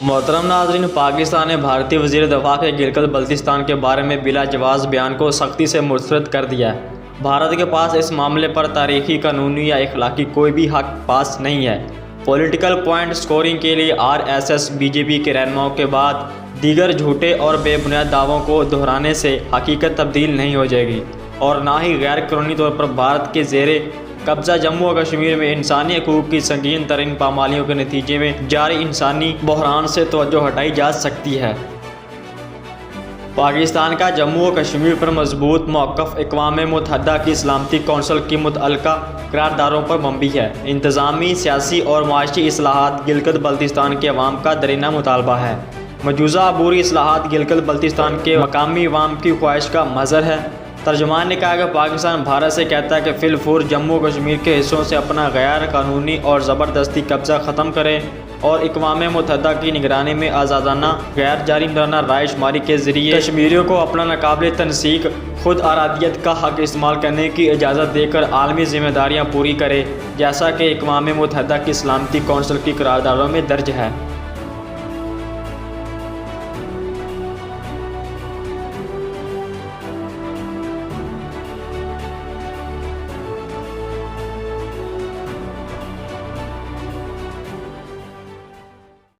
मोहतरम नाज़रीन, पाकिस्तान ने भारतीय वज़ीर दफ़ा के गिलगित बल्तिस्तान के बारे में बिला जवाज़ बयान को सख्ती से मुस्तरद कर दिया है। भारत के पास इस मामले पर तारीखी, कानूनी या इखलाकी कोई भी हक पास नहीं है। पॉलिटिकल पॉइंट स्कोरिंग के लिए RSS बीजेपी के रहनुमाओं के बाद दीगर झूठे और बेबुनियाद दावों को दोहराने से हकीकत तब्दील नहीं हो जाएगी और ना ही गैर कानूनी तौर पर भारत के ज़ेरे कब्ज़ा जम्मू और कश्मीर में इंसानी हकूक़ की संगीन तरीन पामालियों के नतीजे में जारी इंसानी बहरान से तवज्जो हटाई जा सकती है। पाकिस्तान का जम्मू और कश्मीर पर मजबूत मौक़िफ़ अक़वाम मुत्तहिदा की सलामती कौंसिल की मुतअल्लिक़ा करारदारों पर मबनी है। इंतज़ामी, सियासी और माशी इस्लाहात गिलगित बल्तिस्तान के अवाम का दरीना मुतालबा है। मौजूदा अबूरी इस्लाहात गिलगित बल्तिस्तान के मकामी अवाम की ख्वाहिश का मज़हर है। तर्जुमान ने कहा कि पाकिस्तान भारत से कहता है कि फिलफूर जम्मू कश्मीर के हिस्सों से अपना गैर कानूनी और ज़बरदस्ती कब्ज़ा ख़त्म करे और अक़वाम मुत्तहिदा की निगरानी में आज़ादाना गैर जानिबदाराना रायशुमारी के ज़रिए कश्मीरियों को अपना नाकाबिल तनसीक खुद आरादियत का हक़ इस्तेमाल करने की इजाज़त देकर आलमी ज़िम्मेदारियाँ पूरी करे, जैसा कि अक़वाम मुत्तहिदा की सलामती कौंसिल की करारदादों में दर्ज है।